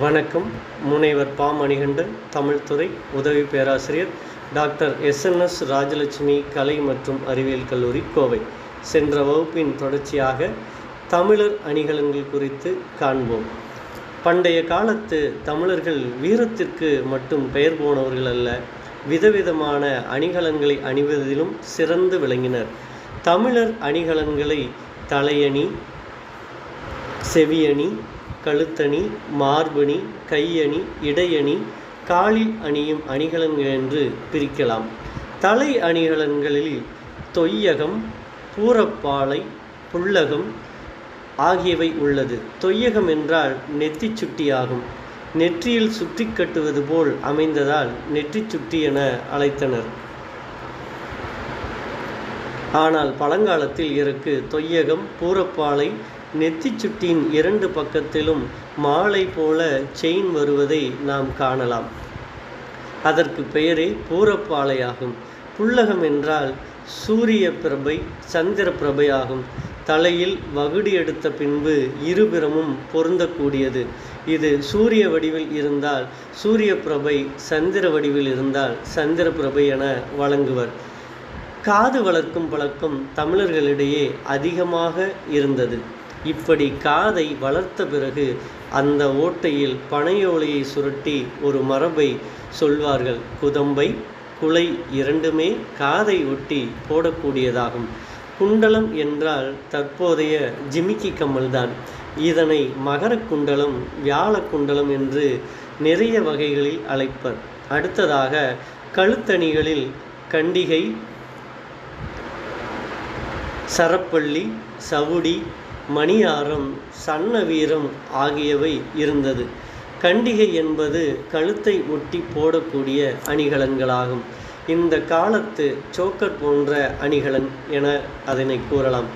வணக்கம். முனைவர் பா. மணிகண்டன், தமிழ்துறை உதவி பேராசிரியர், டாக்டர் எஸ்.என்.எஸ். ராஜலட்சுமி கலை மற்றும் அறிவியல் கல்லூரி, கோவை. சென்ற வகுப்பின் தொடர்ச்சியாக தமிழர் அணிகலன்கள் குறித்து காண்போம். பண்டைய காலத்து தமிழர்கள் வீரத்திற்கு மட்டும் பெயர் போனவர்கள் அல்ல, விதவிதமான அணிகலன்களை அணிவதிலும் சிறந்து விளங்கினர். தமிழர் அணிகலன்களை தலையணி, செவியணி, கழுத்தணி, மார்பணி, கையணி, இடையணி, காலில் அணியும் அணிகலன்கள் என்று பிரிக்கலாம். தலை அணிகலன்களில் தொய்யகம், பூரப்பாலை, புல்லகம் ஆகியவை உள்ளது. தொய்யகம் என்றால் நெற்றி சுட்டி ஆகும். நெற்றியில் சுற்றி கட்டுவது போல் அமைந்ததால் நெற்றி சுட்டி என அழைத்தனர். ஆனால் பழங்காலத்தில் இதற்கு தொய்யகம், பூரப்பாலை, நெத்தி சுட்டியின் இரண்டு பக்கத்திலும் மாலை போல செயின் வருவதை நாம் காணலாம். அதற்கு பெயரே பூரப்பாலை ஆகும். புல்லகம் என்றால் சூரிய பிரபை, சந்திர பிரபை ஆகும். தலையில் வகுடி எடுத்த பின்பு இருபுறமும் பொருந்தக்கூடியது. இது சூரிய வடிவில் இருந்தால் சூரிய பிரபை, சந்திர வடிவில் இருந்தால் சந்திர பிரபை என வழங்குவர். காது வளர்க்கும் பழக்கம் தமிழர்களிடையே அதிகமாக இருந்தது. இப்படி காதை வளர்த்த பிறகு அந்த ஓட்டையில் பனையோலையை சுருட்டி ஒரு மரபை சொல்வார்கள். குதம்பை, குலை இரண்டுமே காதை ஒட்டி போடக்கூடியதாகும். குண்டலம் என்றால் தற்போதைய ஜிமிக்கி கம்மல்தான். இதனை மகர குண்டலம், வியாழ குண்டலம் என்று நிறைய வகைகளில் அழைப்பர். அடுத்ததாக கழுத்தணிகளில் கண்டிகை, சரப்பள்ளி, சவுடி, மணியாரம், சன்னவீரம் ஆகியவை இருந்தது. கண்டிகை என்பது கழுத்தை ஒட்டி போடக்கூடிய அணிகலன்களாகும். இந்த காலத்து சோக்கர் போன்ற அணிகலன் என அதனை கூறலாம்.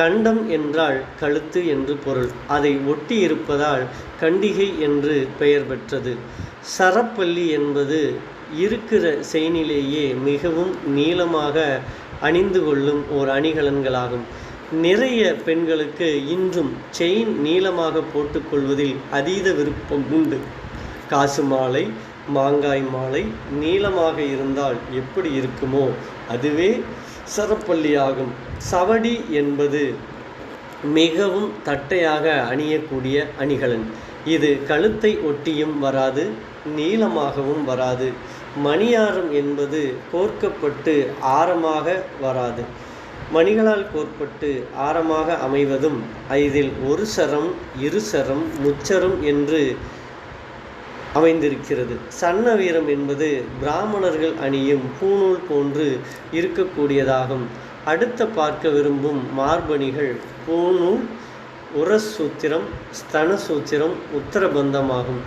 கண்டம் என்றால் கழுத்து என்று பொருள். அதை ஒட்டி இருப்பதால் கண்டிகை என்று பெயர் பெற்றது. சரப்பள்ளி என்பது இருக்கிற செயினிலேயே மிகவும் நீளமாக அணிந்து கொள்ளும் ஓர் அணிகலன்களாகும். நிறைய பெண்களுக்கு இன்றும் செயின் நீளமாக போட்டுக்கொள்வதில் அதீத விருப்பம் உண்டு. காசு மாலை, மாங்காய் மாலை நீளமாக இருந்தால் எப்படி இருக்குமோ அதுவே சரப்பள்ளி ஆகும். சவடி என்பது மிகவும் தட்டையாக அணியக்கூடிய அணிகலன். இது கழுத்தை ஒட்டியும் வராது, நீளமாகவும் வராது. மணியாரம் என்பது கோர்க்கப்பட்டு ஆரமாக வராது. மணிகளால் கோர்ப்பட்டு ஆரமாக அமைவதும் இதில் ஒரு சரம், இரு சரம், முச்சரம் என்று அமைந்திருக்கிறது. சன்னவீரம் என்பது பிராமணர்கள் அணியும் பூநூல் போன்று இருக்கக்கூடியதாகும். அடுத்த பார்க்க விரும்பும் மார்பணிகள் பூநூல், உரசூத்திரம், ஸ்தனசூத்திரம், உத்தரபந்தமாகும்.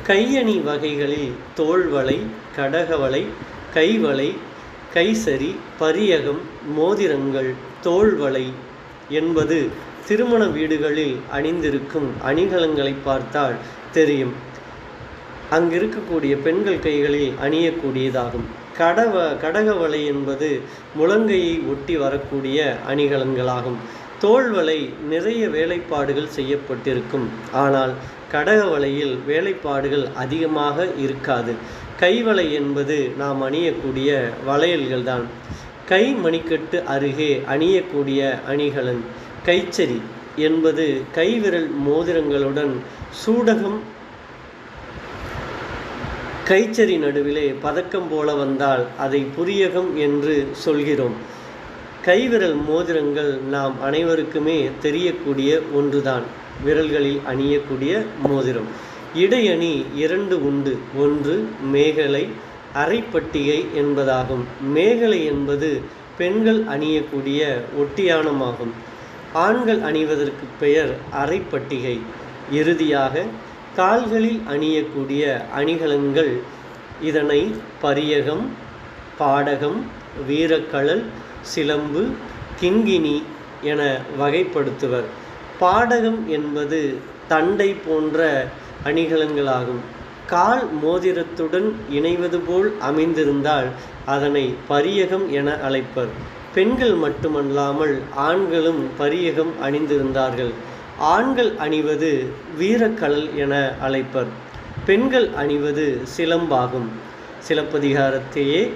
கையணி வகைகளில் தோள்வளை, கடகவளை, கைவளை, கைசரி, பரியகம், மோதிரங்கள், தோள்வளை என்பது திருமண வீடுகளில் அணிந்திருக்கும் அணிகலன்களை பார்த்தால் தெரியும். அங்கிருக்கக்கூடிய பெண்கள் கைகளில் அணியக்கூடியதாகும். கடகவளை என்பது முழங்கையை ஒட்டி வரக்கூடிய அணிகலன்களாகும். தோள்வளை நிறைய வேலைப்பாடுகள் செய்யப்பட்டிருக்கும். ஆனால் கடகவளையில் வேலைப்பாடுகள் அதிகமாக இருக்காது. கைவளை என்பது நாம் அணியக்கூடிய வளையல்கள்தான். கை மணிக்கட்டு அருகே அணியக்கூடிய அணிகலன். கைச்சரி என்பது கைவிரல் மோதிரங்களுடன் சூடகம். கைச்சரி நடுவிலே பதக்கம் போல வந்தால் அதை புரியகம் என்று சொல்கிறோம். கைவிரல் மோதிரங்கள் நாம் அனைவருக்குமே தெரியக்கூடிய ஒன்றுதான். விரல்களில் அணியக்கூடிய மோதிரம். இடையணி இரண்டு உண்டு. ஒன்று மேகலை, அரைப்பட்டிகை என்பதாகும். மேகலை என்பது பெண்கள் அணியக்கூடிய ஒட்டியானமாகும். ஆண்கள் அணிவதற்கு பெயர் அரைப்பட்டிகை. இறுதியாக கால்களில் அணியக்கூடிய அணிகலன்கள். இதனை பரியகம், பாடகம், வீரக்கழல், சிலம்பு, கிண்கிணி என வகைப்படுத்துவர். பாடகம் என்பது தண்டை போன்ற அணிகலன்களாகும். கால் மோதிரத்துடன் இணைவது போல் அமைந்திருந்தால் அதனை பரியகம் என அழைப்பர். பெண்கள் மட்டுமல்லாமல் ஆண்களும் பரியகம் அணிந்திருந்தார்கள். ஆண்கள் அணிவது வீரக்கழல் என அழைப்பர். பெண்கள் அணிவது சிலம்பாகும். சிலப்பதிகாரத்தையே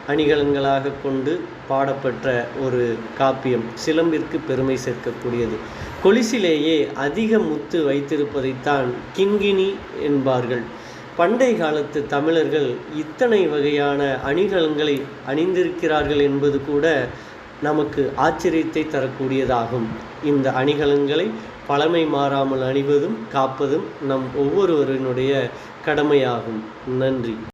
அணிகலன்களாக கொண்டு பாடப்பெற்ற ஒரு காப்பியம். சிலம்பிற்கு பெருமை சேர்க்கக்கூடியது. கொலுசிலேயே அதிக முத்து வைத்திருப்பதைத்தான் கிண்கிணி என்பார்கள். பண்டை காலத்து தமிழர்கள் இத்தனை வகையான அணிகலன்களை அணிந்திருக்கிறார்கள் என்பது கூட நமக்கு ஆச்சரியத்தை தரக்கூடியதாகும். இந்த அணிகலன்களை பழமை மாறாமல் அணிவதும் காப்பதும் நம் ஒவ்வொருவரினுடைய கடமையாகும். நன்றி.